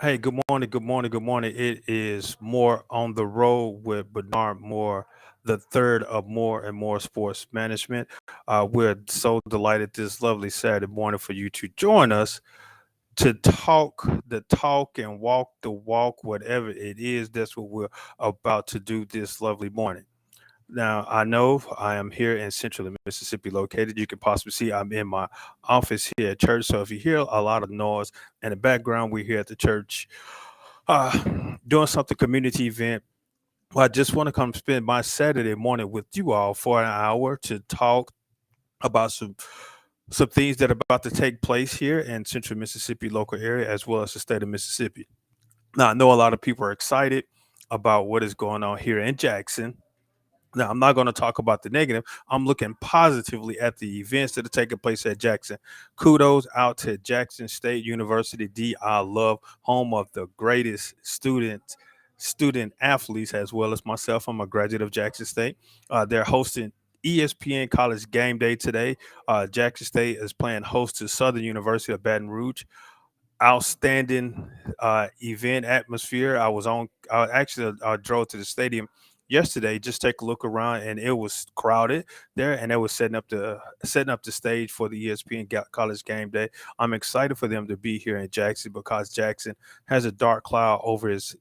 Hey, good morning, good morning, good morning. It is More on the Road with Bernard Moore, the third of More and More Sports Management. We're so delighted this lovely Saturday morning for you to join us to talk the talk and walk the walk, whatever it is. That's what we're about to do this lovely morning. Now, I know I am here in central Mississippi located. You can possibly see I'm in my office here at church. So if you hear a lot of noise in the background, we're here at the church doing something community event. Well, I just want to come spend my Saturday morning with you all for an hour to talk about some things that are about to take place here in central Mississippi local area as well as the state of Mississippi. Now, I know a lot of people are excited about what is going on here in Jackson. Now, I'm not going to talk about the negative. I'm looking positively at the events that are taking place at Jackson. Kudos out to Jackson State University, DI Love, home of the greatest student athletes, as well as myself. I'm a graduate of Jackson State. They're hosting ESPN College Game Day today. Jackson State is playing host to Southern University of Baton Rouge. Outstanding event atmosphere. I actually drove to the stadium yesterday, just take a look around, and it was crowded there, and they were setting up the stage for the ESPN College Game Day. I'm excited for them to be here in Jackson because Jackson has a dark cloud over its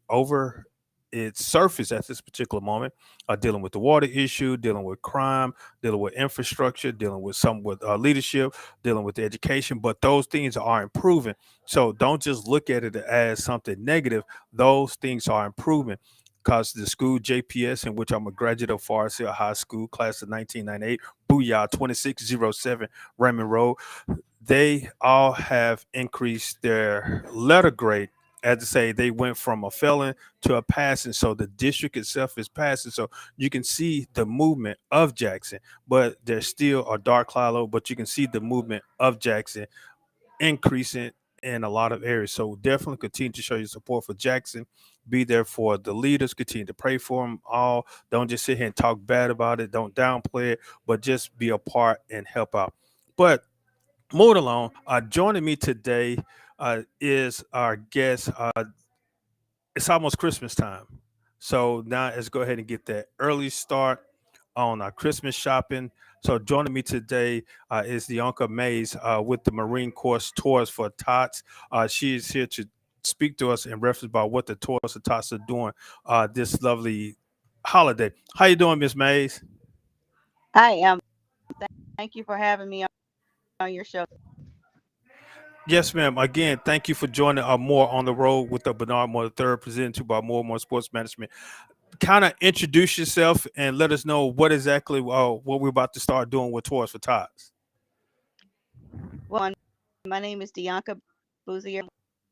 surface at this particular moment, dealing with the water issue, dealing with crime, dealing with infrastructure, dealing with some with leadership, dealing with education. But those things are improving. So don't just look at it as something negative. Those things are improving because the school JPS, in which I'm a graduate of Forest Hill High School, class of 1998, Booyah 2607 Raymond Road, they all have increased their letter grade. As to say, they went from a felon to a passing. So the district itself is passing. So you can see the movement of Jackson, but there's still a dark cloud over, but you can see the movement of Jackson increasing in a lot of areas. So definitely continue to show your support for Jackson. Be there for the leaders. Continue to pray for them all. Don't just sit here and talk bad about it. Don't downplay it, but just be a part and help out. But moving along, joining me today is our guest. It's almost Christmas time. So now let's go ahead and get that early start on our Christmas shopping. So joining me today is Dianca Mays with the Marine Corps Tours for Tots. She is here to speak to us in reference about what the Tours for Tots are doing this lovely holiday. How you doing, Miss Mays? I am. Thank you for having me on your show. Yes, ma'am. Again, thank you for joining More on the Road with the Bernard Moore III, presented to by More and More Sports Management. Kind of introduce yourself and let us know what exactly what we're about to start doing with Toys for Tots. Well, my name is Dianca Bouzier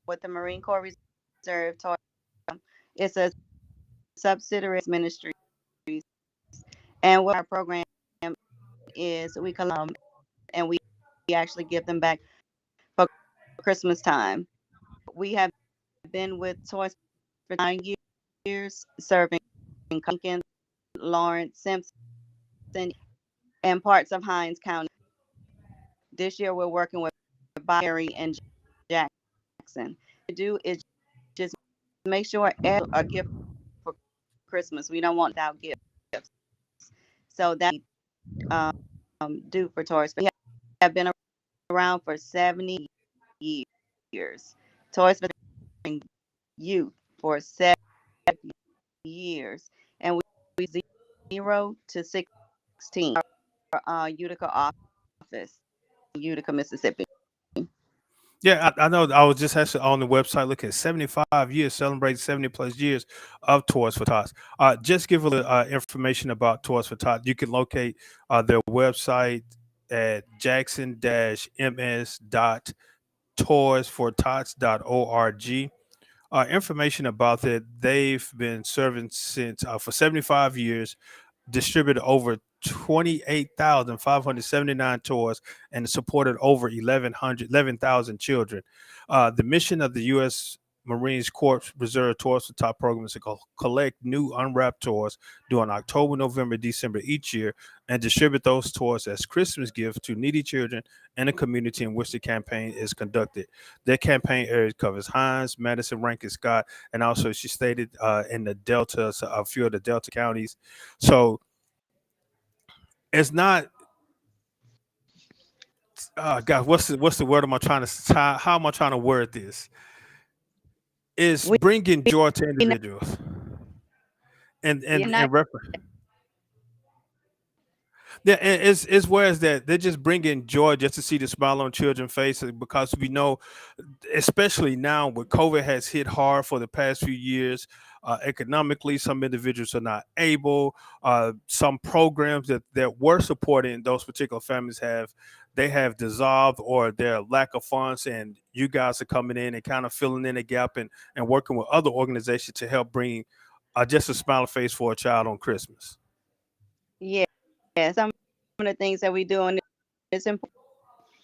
with the Marine Corps Reserve. It's a subsidiary ministry, and what our program is, we collect and we actually give them back for Christmas time. We have been with Toys for 9 years, serving Lincoln, Lawrence, Simpson, and parts of Hinds County. This year, we're working with Barry and Jackson. Do is just make sure a gift for Christmas. We don't want without gifts. So that um, do for Toys. We have been around for 70 years. Toys for youth for 7 years, and we 0 to 16. Utica office, Utica, Mississippi. Yeah, I know. I was just actually on the website looking at 75 years, celebrating 70 plus years of Toys for Tots. Just give a little information about Toys for Tots. You can locate their website at jackson-ms.toysfortots.org. Information about that, they've been serving since for 75 years, distributed over 28,579 toys and supported over 11,000 children. The mission of the U.S. Marines Corps Reserve Toys for Top programs to collect new unwrapped toys during October, November, December each year and distribute those toys as Christmas gifts to needy children and the community in which the campaign is conducted. Their campaign area covers Hines, Madison, Rankin, Scott, and also she stated in the Delta, so a few of the Delta counties. So it's not. God, what's the word am I trying to? How am I trying to word this? Is We bringing joy to know, individuals and you're and not. and refer- yeah, and it's whereas that they're just bringing joy just to see the smile on children's faces because we know, especially now when COVID has hit hard for the past few years, economically, some individuals are not able. Some programs that were supporting those particular families have dissolved or their lack of funds, and you guys are coming in and kind of filling in a gap and working with other organizations to help bring just a smile face for a child on Christmas. Yeah, yeah. Some of the things that we do, and it's important.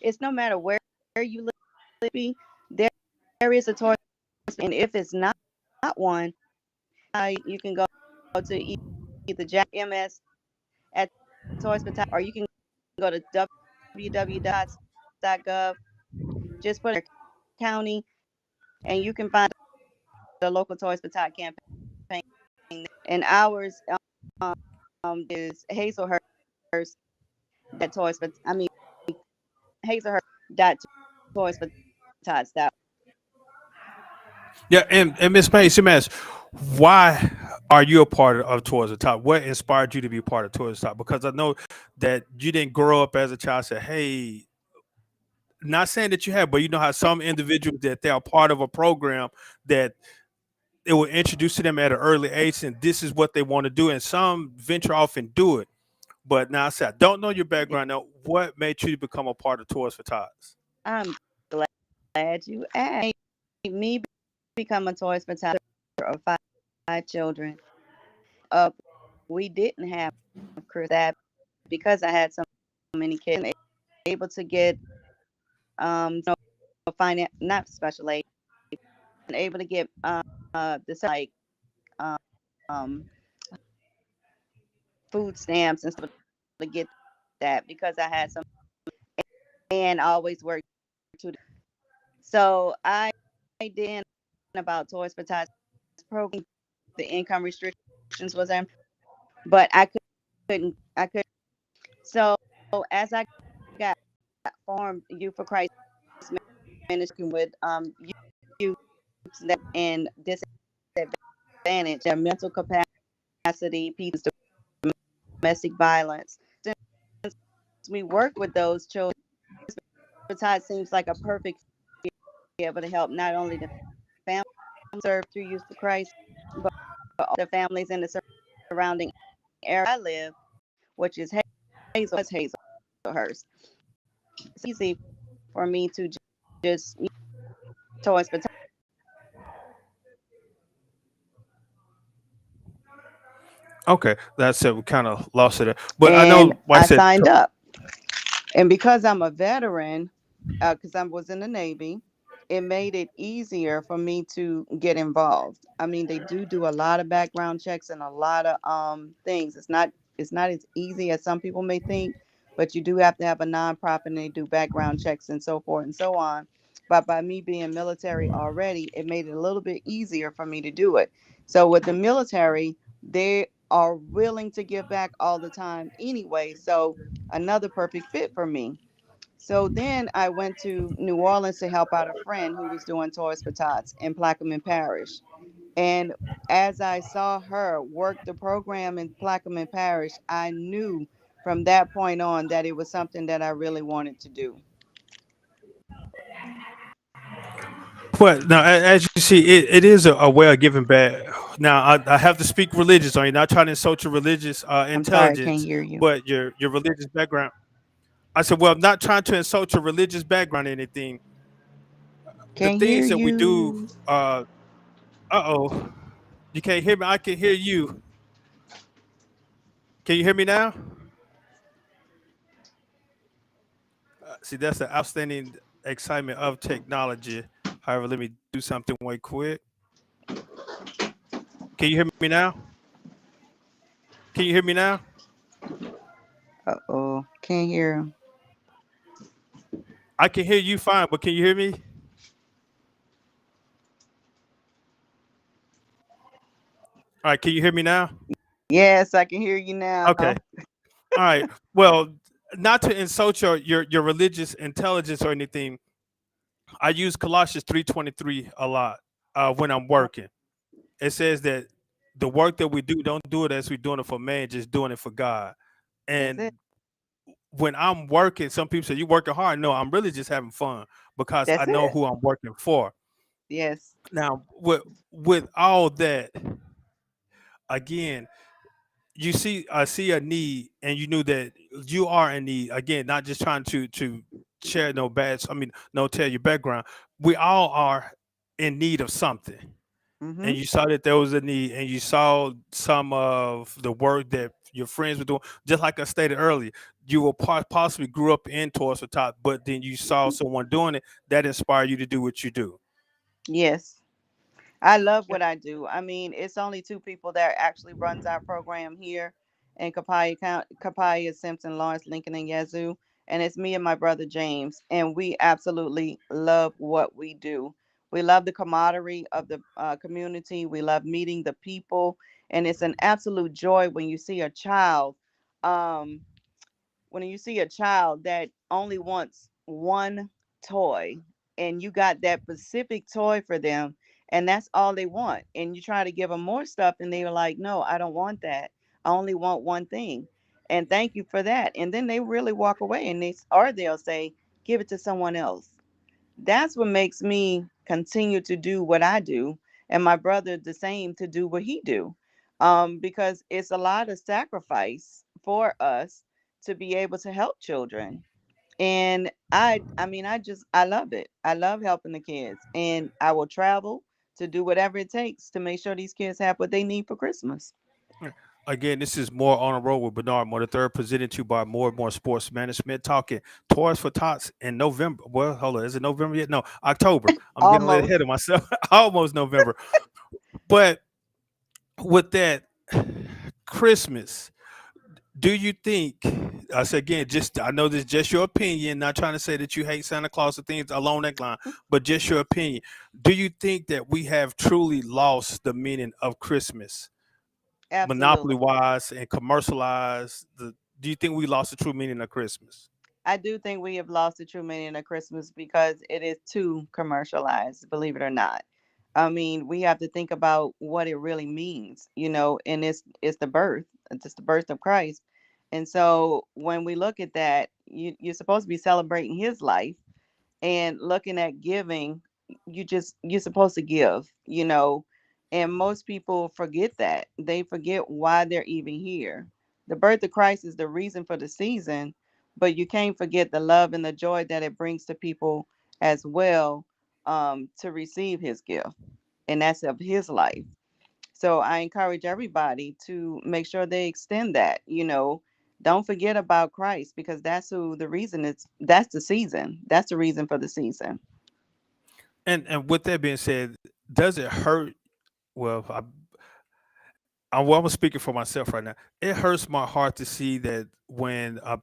It's no matter where you live, there is a toy, and if it's not one, you can go to either Jack MS at Toys for Tots, or you can go to www.gov. Just put in county, and you can find the local Toys for Tots campaign. And ours is Hazelhurst that Toys for I mean Hazelhurst dot Toys for Tots. That Yeah, and Miss Mays, why are you a part of Towards the Top? What inspired you to be a part of Towards the Top? Because I know that you didn't grow up as a child. Say, hey, not saying that you have, but you know how some individuals that they are part of a program that it will introduce to them at an early age, and this is what they want to do, and some venture off and do it. But now I said, I don't know your background. Now, what made you become a part of Toys for Tots? I'm glad you asked me become a Toys for Tots of five children. Uh, we didn't have Chris that because I had so many kids able to get finance not special aid and able to get this like um food stamps and stuff to get that because I had some and always worked to. So I did about Toys for Tots program. The income restrictions was in, but I couldn't. So as I got formed Youth for Christ ministry with youth and disadvantage, their mental capacity, peace, domestic violence. Since we work with those children, it seems like a perfect to be able to help not only the families served through Youth for Christ, but all the families in the surrounding area I live, which is Hazelhurst. It's easy for me to just toys for Okay, that's it. We kind of lost it, but I and know, like I I said, signed up. And because I'm a veteran, because I was in the Navy, it made it easier for me to get involved. I mean, they do a lot of background checks and a lot of things. It's not as easy as some people may think, but you do have to have a nonprofit and they do background checks and so forth and so on. But by me being military already, it made it a little bit easier for me to do it. So with the military, they are willing to give back all the time anyway. So another perfect fit for me. So then I went to New Orleans to help out a friend who was doing Toys for Tots in Plaquemine Parish. And as I saw her work the program in Plaquemine Parish, I knew from that point on that it was something that I really wanted to do. but now, as you see, it is a way of giving back. Now, I have to speak religious on you, not trying to insult your religious I'm sorry, I can't intelligence, hear you. but your religious background. I said, well, I'm not trying to insult your religious background or anything. The Can't hear things that we do, you. oh, you can't hear me. I can hear you. Can you hear me now? See, that's the outstanding excitement of technology. However, let me do something way quick. Can you hear me now? Can you hear me now? Uh-oh. Can't hear him. I can hear you fine, but can you hear me? All right, can you hear me now? Yes, I can hear you now. Okay. All right. Well, not to insult your religious intelligence or anything, I use Colossians 3:23 a lot when I'm working. It says that the work that we do, don't do it as we're doing it for man, just doing it for God. That's it. And when I'm working, some people say you working hard. No, I'm really just having fun because I That's know it. who I'm working for. Yes. Now, with all that, again, you see, I see a need, and you knew that you are in need. Again, not just trying to share no bad. I mean, no tell your background. We all are in need of something, Mm-hmm. and you saw that there was a need, and you saw some of the work that your friends were doing. Just like I stated earlier, you will possibly grew up in Toys for Tots, but then you saw someone doing it that inspired you to do what you do. Yes. I love what I do. I mean, it's only two people that actually runs our program here in Capaya County, Capaya, Simpson, Lawrence, Lincoln, and Yazoo. And it's me and my brother James. And we absolutely love what we do. We love the camaraderie of the community. We love meeting the people. And it's an absolute joy when you see a child. Um, when you see a child that only wants one toy and you got that specific toy for them and that's all they want and you try to give them more stuff and they're like, no, I don't want that, I only want one thing, and thank you for that, and then they really walk away and they'll say, give it to someone else. That's what makes me continue to do what I do, and my brother the same, to do what he do, because it's a lot of sacrifice for us to be able to help children. And I mean, I love it. I love helping the kids, and I will travel to do whatever it takes to make sure these kids have what they need for Christmas. Again, this is more on the road with Bernard Moore, the third, presented to you by More and More Sports Management, talking Toys for Tots in November. Well, hold on, is it November yet? No, October. I'm getting a little ahead Almost. of myself. Almost November. But with that, Christmas, do you think? I said again, just I know this is just your opinion. Not trying to say that you hate Santa Claus or things along that line, but just your opinion. Do you think that we have truly lost the meaning of Christmas? Absolutely. Monopoly wise and commercialized, do you think we lost the true meaning of Christmas? I do think we have lost the true meaning of Christmas because it is too commercialized, believe it or not. I mean, we have to think about what it really means, and it's the birth. It's just the birth of Christ. And so when we look at that, you're supposed to be celebrating his life and looking at giving. You're supposed to give. And most people forget that. They forget why they're even here. The birth of Christ is the reason for the season, but you can't forget the love and the joy that it brings to people as well, to receive his gift, and that's of his life. So I encourage everybody to make sure they extend that. Don't forget about Christ, because that's who the reason is. That's the season. That's the reason for the season. And with that being said, does it hurt? Well, I'm speaking for myself right now. It hurts my heart to see that when a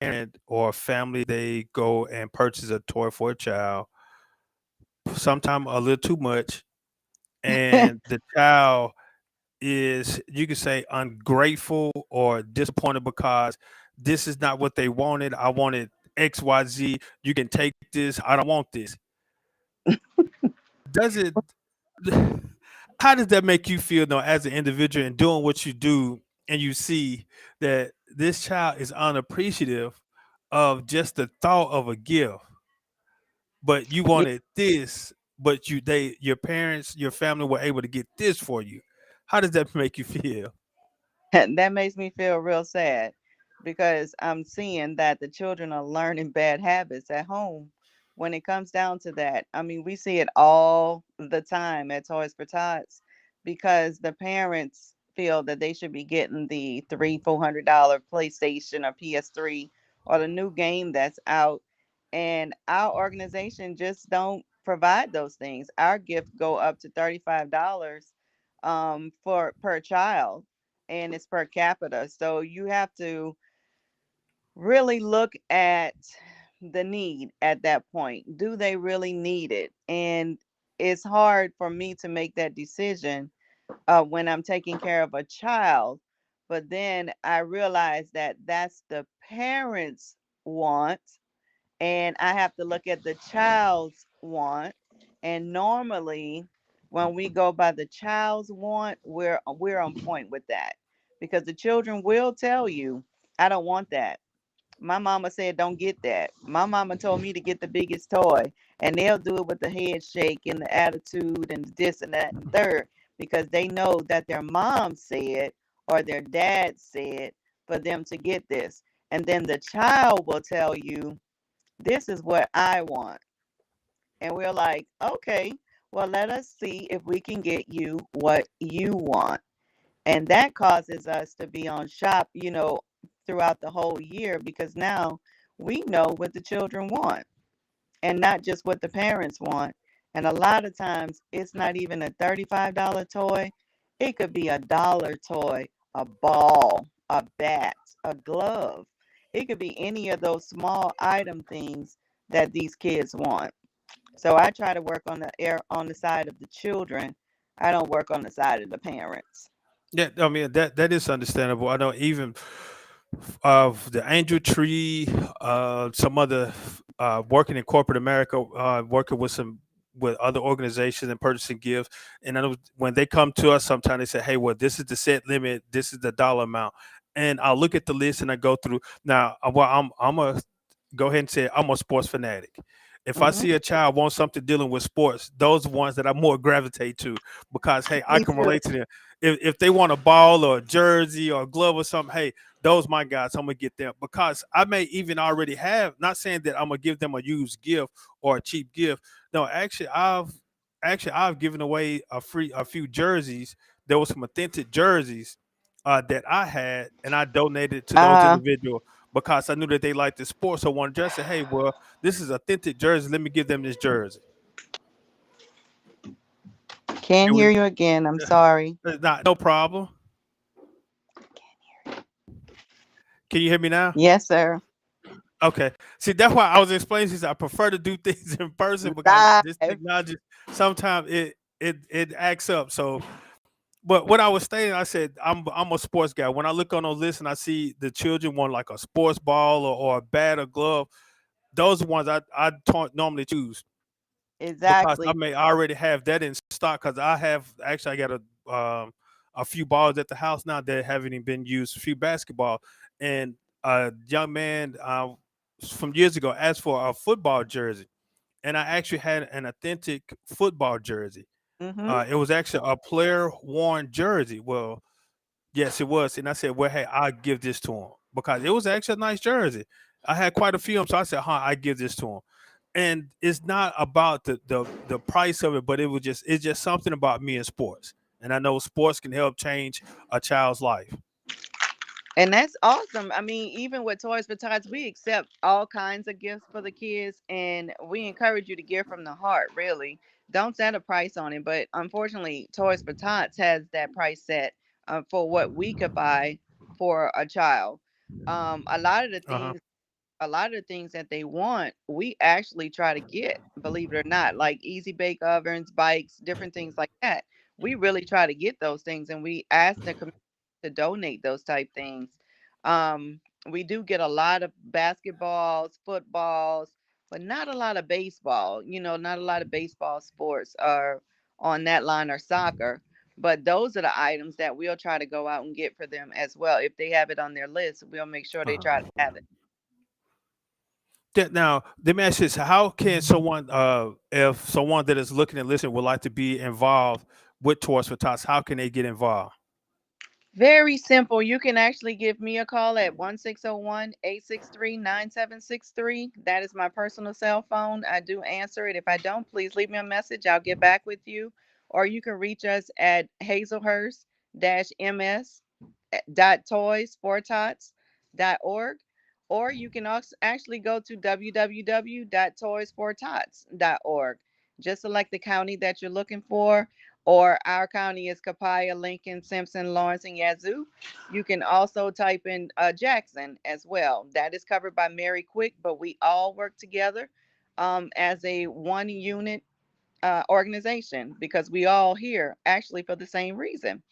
parent or a family, they go and purchase a toy for a child, sometimes a little too much, and the child is, you could say, ungrateful or disappointed because this is not what they wanted. I wanted XYZ. You can take this. I don't want this. Does it, how does that make you feel though as an individual and doing what you do, and you see that this child is unappreciative of just the thought of a gift, but you Yeah, wanted this, but your parents, your family were able to get this for you. How does that make you feel? that makes me feel real sad, because I'm seeing that the children are learning bad habits at home when it comes down to that. I mean, we see it all the time at Toys for Tots, because the parents feel that they should be getting the $300-400 PlayStation or PS3 or the new game that's out, and our organization just don't. provide those things. Our gift go up to $35 for per child, and it's per capita. So you have to really look at the need at that point. Do they really need it? And it's hard for me to make that decision when I'm taking care of a child. But then I realize that that's the parents' want, and I have to look at the child's want. And normally, when we go by the child's want, we're on point with that, because the children will tell you, "I don't want that. My mama said don't get that. My mama told me to get the biggest toy." And they'll do it with the head shake and the attitude and this and that and third, because they know that their mom said or their dad said for them to get this. And then the child will tell you, "This is what I want." And we're like, "Okay, well, let us see if we can get you what you want." And that causes us to be on shop, throughout the whole year, because now we know what the children want and not just what the parents want. And a lot of times it's not even a $35 toy. It could be $1 toy, a ball, a bat, a glove. It could be any of those small item things that these kids want. So I try to work on the side of the children. I don't work on the side of the parents. Yeah, I mean that is understandable. I know even of the Angel Tree, some other working in corporate America, working with other organizations and purchasing gifts. And I know when they come to us, sometimes they say, "Hey, well, this is the set limit. This is the dollar amount." And I look at the list and I go through. Now, well, I'm a go ahead and say I'm a sports fanatic. If I Hmm. see a child want something dealing with sports, those are ones that I more gravitate to because hey, I Me can too. relate to them. If they want a ball or a jersey or a glove or something, hey, those my guys. I'm gonna get them because I may even already have. Not saying that I'm gonna give them a used gift or a cheap gift. No, actually I've given away a few jerseys. There was some authentic jerseys that I had, and I donated to those Uh, individuals because I knew that they liked the sport. So I wanted just to say, hey, well, this is authentic jersey. Let me give them this jersey. can't And hear we, you again. I'm sorry. not no problem. Can you hear me now? Yes, sir. Okay. See, that's why I was explaining this. I prefer to do things in person because this Live. technology sometimes it acts up. So, but what I was stating, I said I'm a sports guy. When I look on those lists and I see the children want like a sports ball or a bat or glove, those are ones I normally choose because I Exactly. may already have that in stock. Because I got a few balls at the house now that haven't even been used. A few basketball, and a young man from years ago asked for a football jersey, and I actually had an authentic football jersey. Hmm. It was actually a player worn jersey. Well, yes, it was, and I said, "Well, hey, I'll give this to him because it was actually a nice jersey." I had quite a few of them, so I said, "Huh, I give this to him." And it's not about the price of it, but it's just something about me in sports, and I know sports can help change a child's life. And that's awesome. I mean, even with Toys for Tots, we accept all kinds of gifts for the kids, and we encourage you to give from the heart, really. Don't set a price on it. But unfortunately, Toys for Tots has that price set for what we could buy for a child. Um, a lot of the Uh huh. things a lot of the things that they want, we actually try to get, believe it or not, like easy bake ovens, bikes, different things like that. We really try to get those things, and we ask the community to donate those type things. Um, we do get a lot of basketballs, footballs, but not a lot of baseball. Not a lot of baseball sports are on that line, or soccer. But those are the items that we'll try to go out and get for them as well. If they have it on their list, we'll make sure they try to Uh-huh. have it. Now, let me ask you this: how can someone, if someone that is looking and listening would like to be involved with Toys for Tots, how can they get involved? Very simple. You can actually give me a call at 1-601-863-9763. That is my personal cell phone. I do answer it. If I don't, please leave me a message. I'll get back with you. Or you can reach us at hazelhurst-ms dot toys for tots dot org. Or you can also actually go to www.toysfortots.org. Just select the county that you're looking for, or our county is Capaya, Lincoln, Simpson, Lawrence, and Yazoo. You can also type in Jackson as well. That is covered by Mary Quick, but we all work together as a one unit organization because we all here actually for the same reason.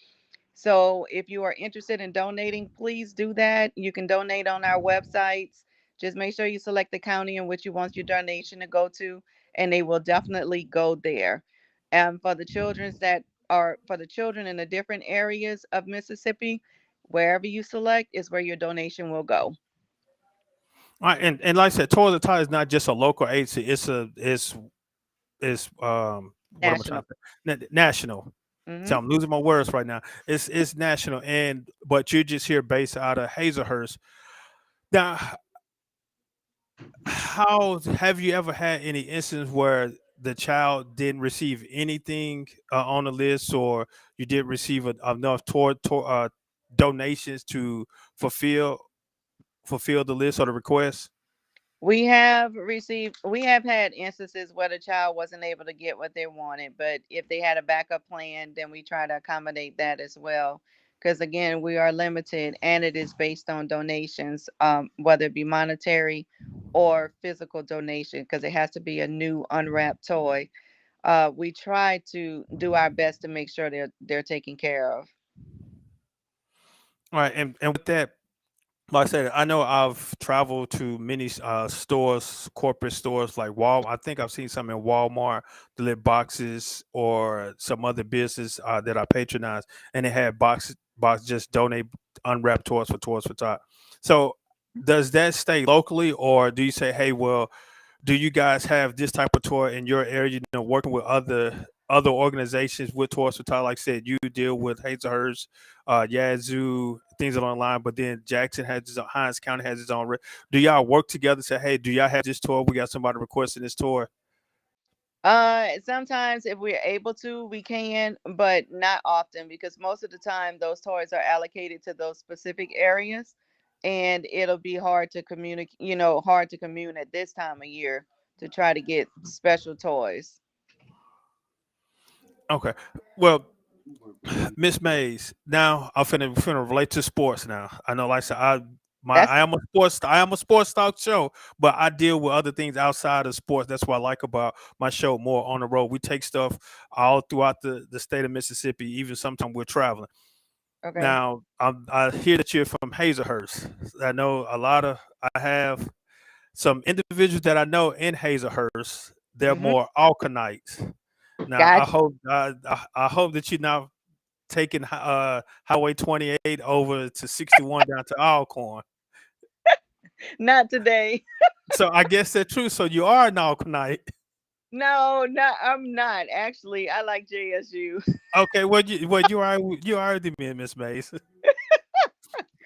So if you are interested in donating, please do that. You can donate on our websites. Just make sure you select the county in which you want your donation to go to, and they will definitely go there. And for the children's that are for the children in the different areas of Mississippi, wherever you select is where your donation will go. All right, and like I said, Toys for Tots is not just a local agency. It's what am I trying National. to say? National. So Hmm. I'm losing my words right now. It's national, and but you're just here based out of Hazelhurst. Now, how have you ever had any instance where the child didn't receive anything on the list, or you did receive enough donations to fulfill fulfill the list or the request? We have had instances where the child wasn't able to get what they wanted, but if they had a backup plan, then we try to accommodate that as well. Because again, we are limited and it is based on donations, whether it be monetary or physical donation, because it has to be a new unwrapped toy. We try to do our best to make sure they're taken care of. All right, and with that, like I said, I know I've traveled to many stores, corporate stores like Wal. I think I've seen some in Walmart, deliver boxes, or some other business that I patronize, and they had box just donate unwrapped toys for tot. So, does that stay locally, or do you say, hey, well, do you guys have this type of tour in your area? You know, working with other organizations with Tours for Tot. Like I said, you deal with Hazelhurst, Yazoo, things along the line. But then Jackson has his own, Hines County has its own. Do y'all work together? Say, hey, do y'all have this tour? We got somebody requesting this tour. Sometimes if we're able to, we can, but not often because most of the time those toys are allocated to those specific areas, and it'll be hard to communicate, hard to commune at this time of year to try to get special toys. Okay. Well, Miss Mays. Now I'm finna relate to sports. Now I know, like I said, That's I am a sports talk show, but I deal with other things outside of sports. That's what I like about my show more on the road. We take stuff all throughout the state of Mississippi, even sometimes we're traveling. okay. Now I hear that you're from Hazelhurst. I know a lot of I have some individuals that I know in Hazelhurst. They're Mm-hmm. more Alkanites. Now Gotcha. I hope that you're not taking Highway 28 over to 61 down to Alcorn. Not today. So I guess that's true. So you are an Alcornite. No, not I'm not. Actually, I like JSU. Okay, you already me, Miss Mason.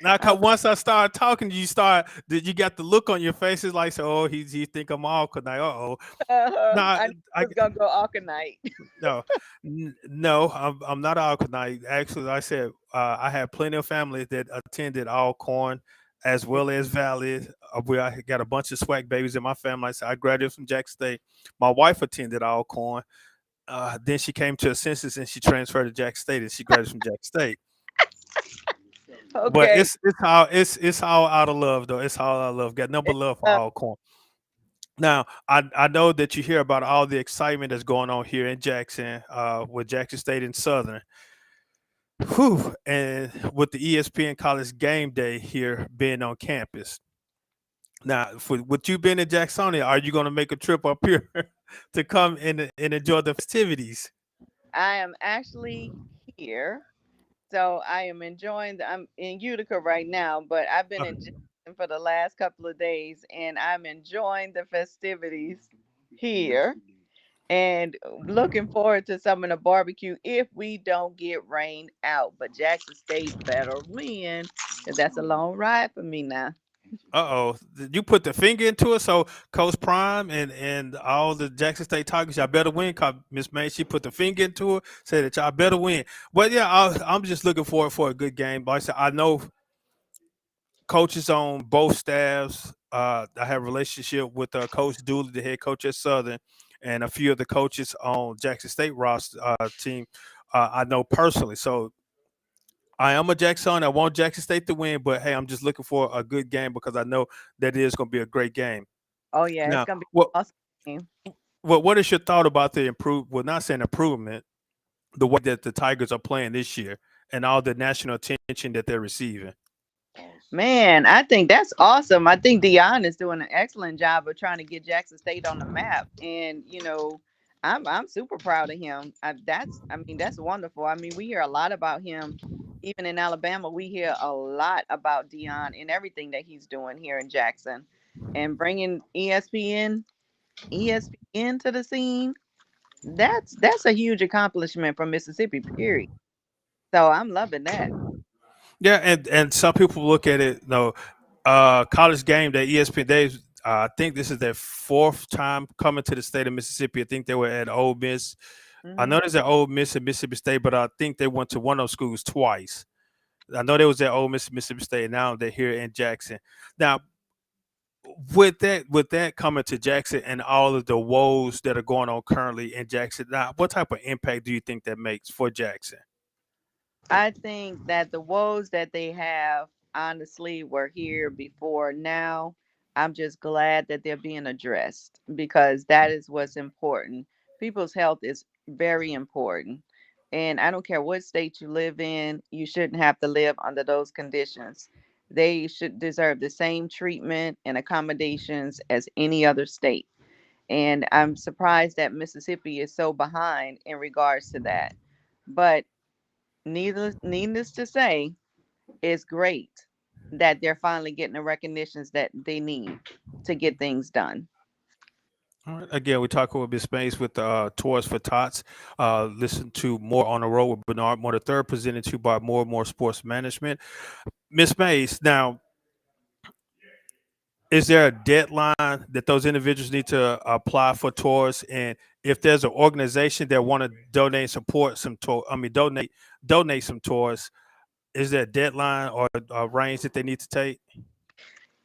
Now, 'cause I'm once I start talking, you got the look on your faces like, so, oh, he think I'm Alcornite. Uh oh. No, I knew I it was gonna go Alkanite. no, no, I'm not Alcornite. Actually, like I said, I have plenty of family that attended Alcorn as well as Valley. I got a bunch of swag babies in my family. So I graduated from Jack State. My wife attended Alcorn. Then she came to her senses and she transferred to Jack State and she graduated from Jack State. But Okay. it's all out of love though. It's all out of love. Got number love for Uh, Alcorn. Now, I know that you hear about all the excitement that's going on here in Jackson, with Jackson State and Southern. Whew, and with the ESPN College Game Day here being on campus. Now, with you being in Jacksonia, are you going to make a trip up here to come and enjoy the festivities? I am actually here. So I am enjoying I'm in Utica right now, but I've been Uh, in Jackson for the last couple of days and I'm enjoying the festivities here and looking forward to some of the barbecue if we don't get rained out. But Jackson State better win because that's a long ride for me now. oh, you put the finger into it. So Coach Prime and all the Jackson State Tigers, y'all better win. Cause Miss May, she put the finger into it, said that y'all better win. But yeah, I'm just looking forward for a good game. Like I said, I know coaches on both staffs. I have a relationship with Coach Dooley, the head coach at Southern, and a few of the coaches on Jackson State roster team. I know personally, so I am a Jackson. I want Jackson State to win, but hey, I'm just looking for a good game because I know that it is going to be a great game. Oh yeah, it's Now, gonna be what awesome game. what is your thought about the improve? Well, not saying improvement, the way that the Tigers are playing this year and all the national attention that they're receiving. Man, I think that's awesome. I think Dion is doing an excellent job of trying to get Jackson State on the map, and I'm super proud of him. I mean, that's wonderful. I mean, we hear a lot about him, even in Alabama. We hear a lot about Dion and everything that he's doing here in Jackson, and bringing ESPN to the scene. That's a huge accomplishment from Mississippi. Period. So I'm loving that. Yeah, and some people look at it, college game that ESPN. I think this is their fourth time coming to the state of Mississippi. I think they were at Ole Miss. I Hmm. know there's at Ole Miss and Mississippi State, but I think they went to one of those schools twice. I know they was at Ole Miss, Mississippi State. And now they're here in Jackson. Now, with that coming to Jackson and all of the woes that are going on currently in Jackson, now what type of impact do you think that makes for Jackson? I think that the woes that they have honestly were here before now. I'm just glad that they're being addressed because that is what's important. People's health is very important. And I don't care what state you live in, you shouldn't have to live under those conditions. They should deserve the same treatment and accommodations as any other state. And I'm surprised that Mississippi is so behind in regards to that. But needless to say, it's great that they're finally getting the recognitions that they need to get things done. All right. Again, we talk with Miss Space with Toys for Tots. Listen to more on the road with Bernard Moore the third, presented to you by More and More Sports Management. Miss Mays, now is there a deadline that those individuals need to apply for tours? And if there's an organization that want to donate support some tour, I mean donate some tours, is there a deadline or a range that they need to take?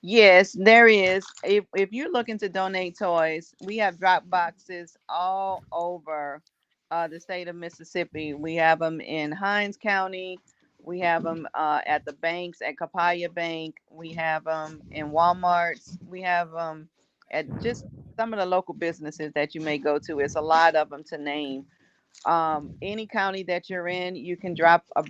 Yes, there is. If you're looking to donate toys, we have drop boxes all over the state of Mississippi. We have them in Hines County. We have them at the banks at Capaya Bank. We have them in Walmart's. We have them at just some of the local businesses that you may go to. It's a lot of them to name. Any county that you're in, you can drop a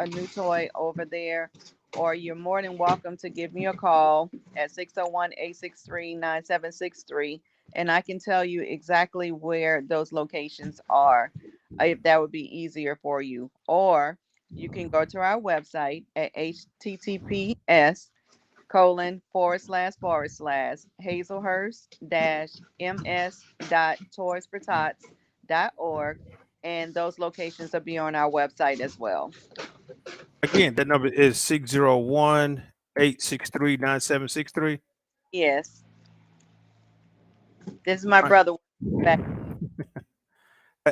new toy over there, or you're more than welcome to give me a call at 601-863-9763, and I can tell you exactly where those locations are, if that would be easier for you. Or you can go to our website at https:// Hazelhurst ms toys4tots.org, and those locations will be on our website as well. Again, that number is 601-863-9763. Yes, this is my All right. brother back.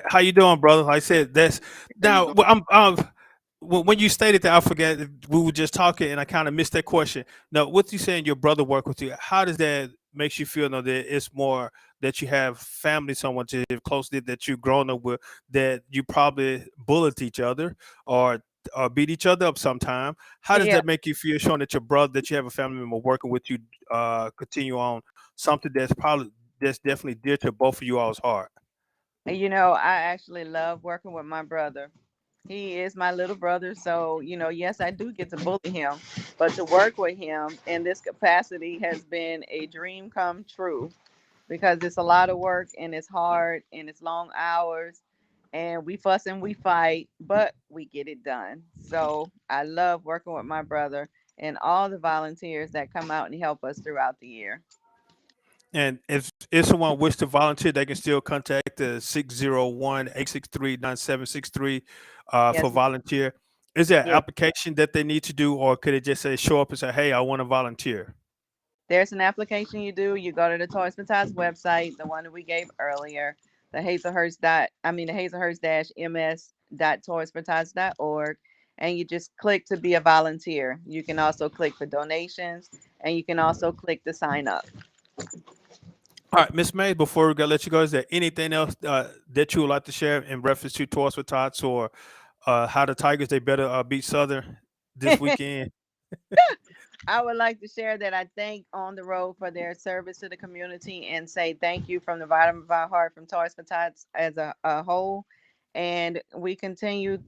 How you doing, brother? Like I said, that's now. When you stated that, I forget we were just talking, and I kind of missed that question. Now, what you saying? Your brother work with you. How does that makes you feel? Know that it's more that you have family, someone to live closely that you've grown up with, that you probably bullied each other or beat each other up sometime. How does Yeah, that make you feel? Showing that your brother, that you have a family member working with you, continue on something that's definitely dear to both of you all's heart. I actually love working with my brother. He is my little brother, so yes, I do get to bully him, but to work with him in this capacity has been a dream come true because it's a lot of work and it's hard and it's long hours and we fuss and we fight, but we get it done. So I love working with my brother and all the volunteers that come out and help us throughout the year. And if someone wish to volunteer, they can still contact the 601-863-9763 for Yes, volunteer. Is there an yes. application that they need to do, or could it just say show up and say, "Hey, I want to volunteer"? There's an application you do. You go to the Toys for Tots website, the one that we gave earlier, the Hazelhurst ms toysfortots.org, and you just click to be a volunteer. You can also click for donations, and you can also click to sign up. All right, Miss May, before we go let you go, is there anything else that you would like to share in reference to Toys for Tots or how the Tigers they better beat Southern this weekend? I would like to share that I thank On the Road for their service to the community and say thank you from the bottom of our heart from Toys for Tots as a whole. And we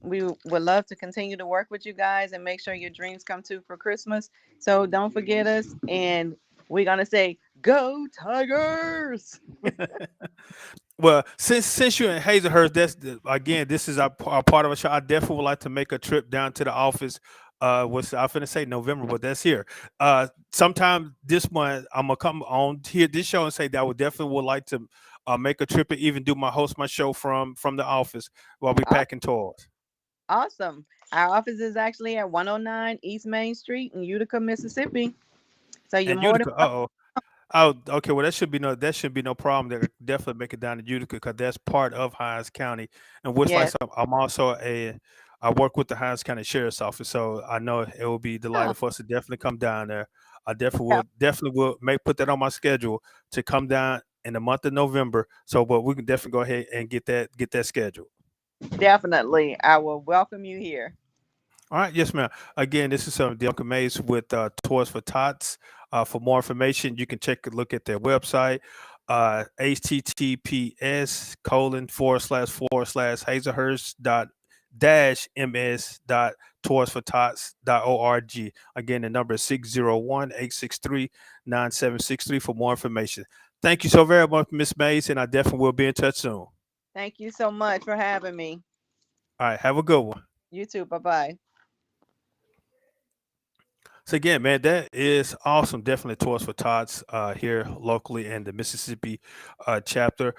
would love to continue to work with you guys and make sure your dreams come true for Christmas. So don't forget us. And we're going to say, Go Tigers! Well, since you're in Hazelhurst, again, this is our part of a show. I definitely would like to make a trip down to the office. What's I'm finna say November, but that's here. Sometime this month, I'm gonna come on here this show and say that I would like to make a trip and even do my show from the office while we Aw- packing toys. Awesome. Our office is actually at 109 East Main Street in Utica, Mississippi. So you're And more than Utica, oh, okay. Well, that should be no problem. They definitely make it down to Utica because that's part of Hines County. And what's like, yes. some, I'm also I work with the Hines County Sheriff's Office, so I know it will be Oh, delighted for us to definitely come down there. I yeah, definitely will make put that on my schedule to come down in the month of November. So, but we can definitely go ahead and get that scheduled. definitely. I will welcome you here. All right, yes, ma'am. Again, this is the Uncle Maze with Toys for Tots. For more information, you can check a look at their website, https:// Hazelhurst dash ms dot toys for tots dot org. Again, the number is 601-863-9763 for more information. Thank you so very much, Miss Mays, and I definitely will be in touch soon. All Thank you so much for having me. right, have a good one. You too. Bye bye. So again, man, that is awesome. Definitely Toys for Tots here locally in the Mississippi chapter.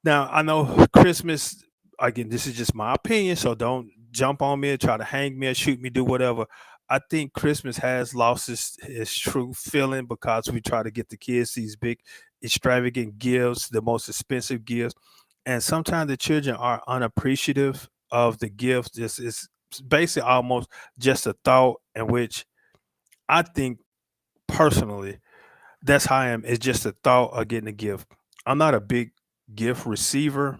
Now I know Christmas. Again, this is just my opinion, so don't jump on me and try to hang me or shoot me, do whatever. I think Christmas has lost its true feeling because we try to get the kids these big, extravagant gifts, the most expensive gifts, and sometimes the children are unappreciative of the gifts. This is basically almost just a thought in which I think personally that's how I am. It's just a thought of getting a gift. I'm not a big gift receiver,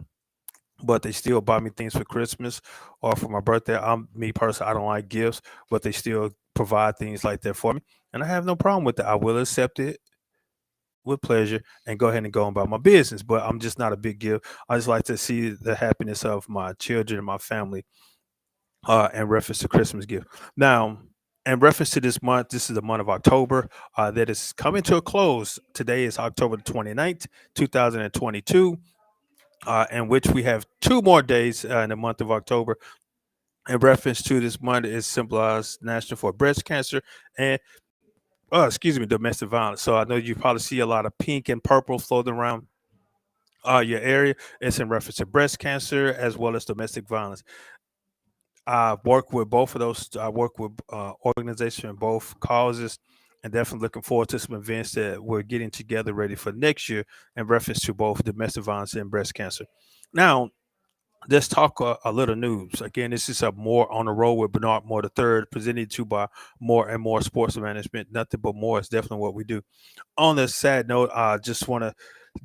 but they still buy me things for Christmas or for my birthday. I'm me personally, I don't like gifts, but they still provide things like that for me. And I have no problem with that. I will accept it with pleasure and go ahead and go about my business. But I'm just not a big gift. I just like to see the happiness of my children and my family in reference to Christmas gift. Now, in reference to this month, this is the month of October that is coming to a close. Today is October the 29th, 2022, in which we have 2 more days in the month of October. In reference to this month is symbolized National for Breast Cancer and excuse me, domestic violence. So I know you probably see a lot of pink and purple floating around your area. It's in reference to breast cancer as well as domestic violence. I work with both of those. I work with organizations in both causes, and definitely looking forward to some events that we're getting together ready for next year in reference to both domestic violence and breast cancer. Now, let's talk a little news. Again, this is a More on the Road with Bernard Moore III, presented to you by More and More Sports Management. Nothing but more is definitely what we do. On the sad note, I just want to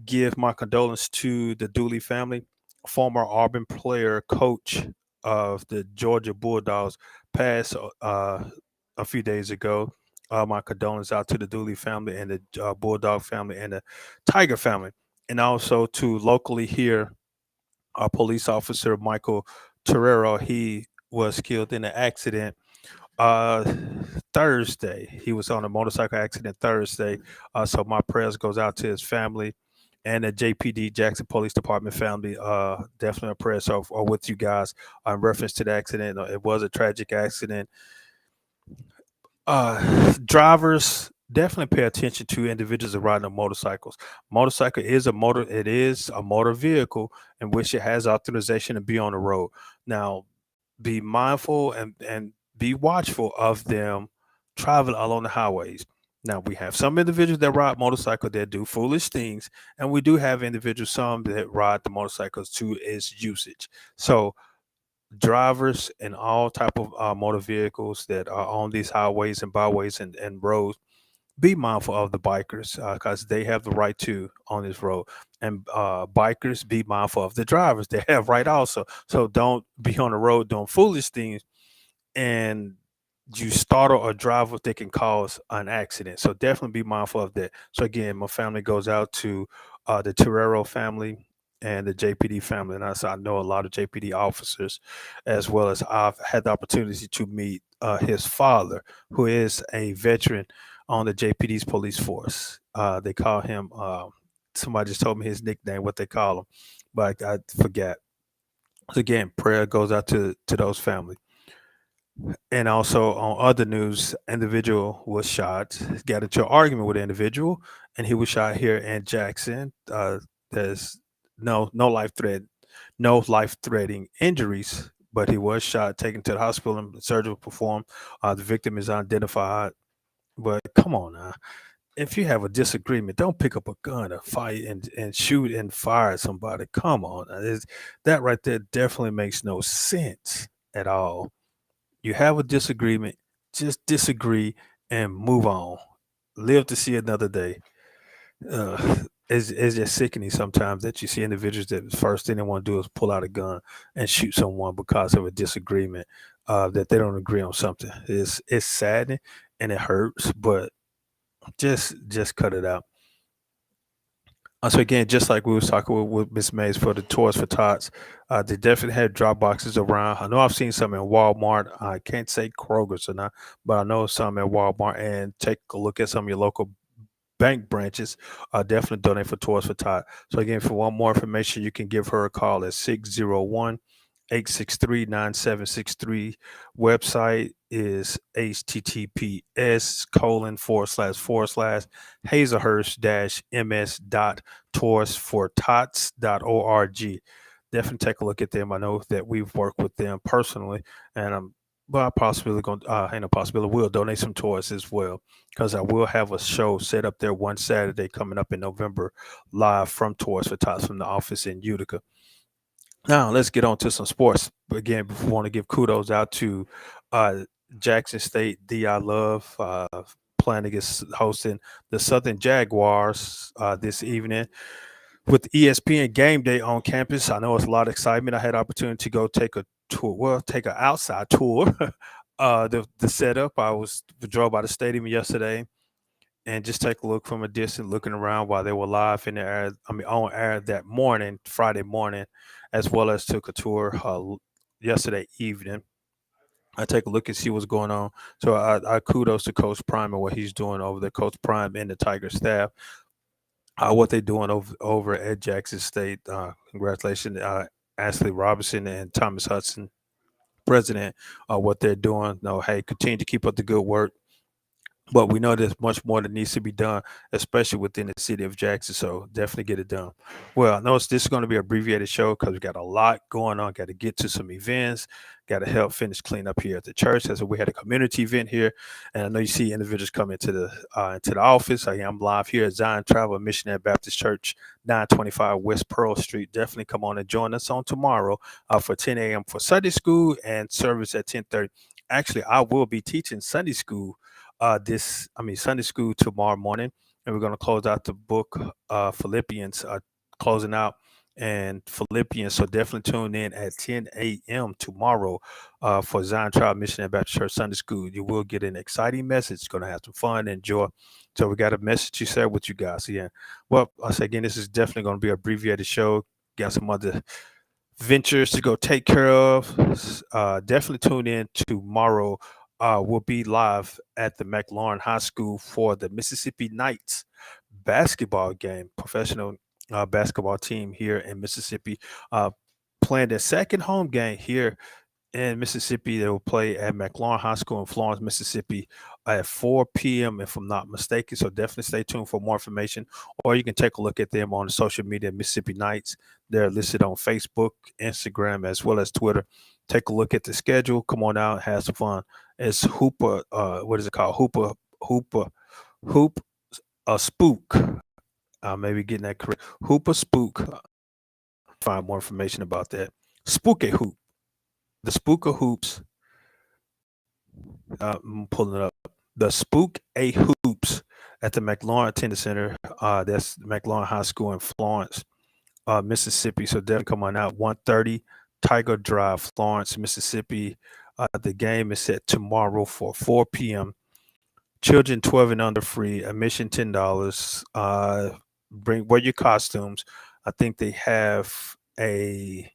give my condolence to the Dooley family. Former Auburn player, coach of the Georgia Bulldogs, passed a few days ago. My condolences out to the Dooley family and the Bulldog family and the Tiger family, and also to locally here, police officer Michael Torrero. He was killed in an accident uh Thursday. He was on a motorcycle accident Thursday. So my prayers goes out to his family and the JPD Jackson Police Department family. Definitely a prayer so are with you guys in reference to the accident. It was a tragic accident. Drivers definitely pay attention to individuals that riding on motorcycles. Motorcycle is a motor. It is a motor vehicle in which it has authorization to be on the road. Now, be mindful and be watchful of them traveling along the highways. Now we have some individuals that ride motorcycle that do foolish things, and we do have individuals some that ride the motorcycles to its usage. So drivers in all type of motor vehicles that are on these highways and byways and roads, be mindful of the bikers because they have the right to on this road. And bikers, be mindful of the drivers. They have right also. So don't be on the road doing foolish things and you startle a driver that can cause an accident. So definitely be mindful of that. So again, my family goes out to the Terrero family and the JPD family. And I know a lot of JPD officers, as well as I've had the opportunity to meet his father, who is a veteran on the JPD's police force. They call him, somebody just told me his nickname, what they call him, but I forgot. So again, prayer goes out to those families. And also on other news, individual was shot, got into an argument with an individual, and he was shot here in Jackson. There's no no life threatening injuries, but he was shot, taken to the hospital, and surgery performed. The victim is unidentified. But come on now, if you have a disagreement, don't pick up a gun or fight and shoot and fire at somebody. Come on, that right there definitely makes no sense at all. You have a disagreement, just disagree and move on. Live to see another day. It's just sickening sometimes that you see individuals that the first thing they want to do is pull out a gun and shoot someone because of a disagreement that they don't agree on something. It's saddening and it hurts, but just cut it out. So again, just like we was talking with Miss Mays for the Toys for Tots, they definitely had drop boxes around. I know I've seen some in Walmart. I can't say Kroger's or not, but I know some at Walmart. And take a look at some of your local bank branches. Definitely donate for Toys for Tot. So again, for one more information, you can give her a call at 601 863 9763. Website is https colon forward slash forward slash Hazelhurst dash ms dot tours for tots.org. Definitely take a look at them. I know that we've worked with them personally, and I'm well, I possibly going ain't a possibility will donate some toys as well because I will have a show set up there one Saturday coming up in November, live from Toys for Tots from the office in Utica. Now let's get on to some sports. Again, we want to give kudos out to uh, Jackson State. Di Love playing against hosting the Southern Jaguars this evening with ESPN Game Day on campus. I know it's a lot of excitement. I had the opportunity to go take a tour. Well, take an outside tour. The setup. I was drove by the stadium yesterday and just take a look from a distance, looking around while they were live in the air. I mean, on air that morning, Friday morning, as well as took a tour yesterday evening. I take a look and see what's going on. So I kudos to Coach Prime and what he's doing over there. Coach Prime and the Tiger staff, what they're doing over at Jackson State. Congratulations, Ashley Robinson and Thomas Hudson, president. What they're doing. No, hey, continue to keep up the good work, but we know there's much more that needs to be done, especially within the city of Jackson. So definitely get it done. Well, I know this is going to be an abbreviated show because we got a lot going on. Got to get to some events. Got to help finish clean up here at the church. As we had a community event here, and I know you see individuals come into the office. I'm live here at Zion Travel Missionary Baptist Church, 925 West Pearl Street. Definitely come on and join us on tomorrow for 10 a.m. for Sunday school and service at 10:30. Actually, I will be teaching Sunday school Sunday school tomorrow morning, and we're going to close out the book Philippians, closing out and Philippians. So definitely tune in at 10 a.m. tomorrow for Zion Tribe Missionary Baptist Church Sunday School. You will get an exciting message. It's going to have some fun and joy. So we got a message to share with you guys. Yeah. Well, I say again, this is definitely going to be an abbreviated show. Got some other ventures to go take care of. Definitely tune in tomorrow. We'll be live at the McLaurin High School for the Mississippi Knights basketball game, professional basketball team here in Mississippi, playing their second home game here in Mississippi. They will play at McLaurin High School in Florence, Mississippi at 4 p.m. if I'm not mistaken. So definitely stay tuned for more information, or you can take a look at them on the social media, Mississippi Knights. They're listed on Facebook, Instagram, as well as Twitter. Take a look at the schedule. Come on out, have some fun. It's Hooper, what is it called? Hoop, a Spook. Maybe getting that correct. Hooper Spook. Find more information about that. Spooky Hoop. The Spook of Hoops. I'm pulling it up. The Spook A Hoops at the McLaurin Attendance Center. That's McLaurin High School in Florence, Mississippi. So definitely come on out. 1:30 Tiger Drive, Florence, Mississippi. The game is set tomorrow for 4 p.m. Children 12 and under free. Admission $10. Wear your costumes. I think they have a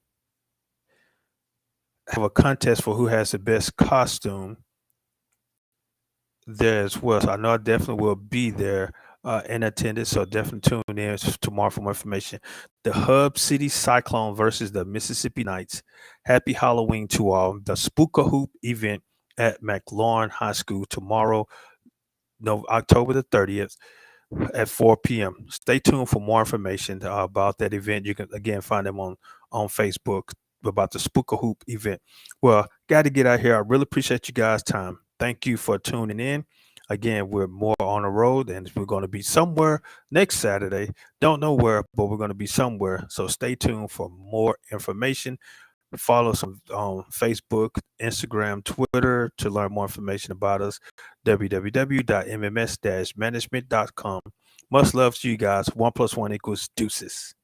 contest for who has the best costume there as well. So I know I definitely will be there in attendance. So definitely tune in tomorrow for more information. The Hub City Cyclone versus the Mississippi Knights. Happy Halloween to all. The Spooka Hoop event at McLaurin High School tomorrow, no, October the 30th at 4 p.m. Stay tuned for more information about that event. You can again find them on Facebook about the Spooka Hoop event. Well, got to get out here. I really appreciate you guys' time. Thank you for tuning in. Again, we're more on the road and we're going to be somewhere next Saturday. Don't know where, but we're going to be somewhere. So stay tuned for more information. Follow us on Facebook, Instagram, Twitter to learn more information about us. www.mms-management.com. Much love to you guys. 1 + 1 = deuces.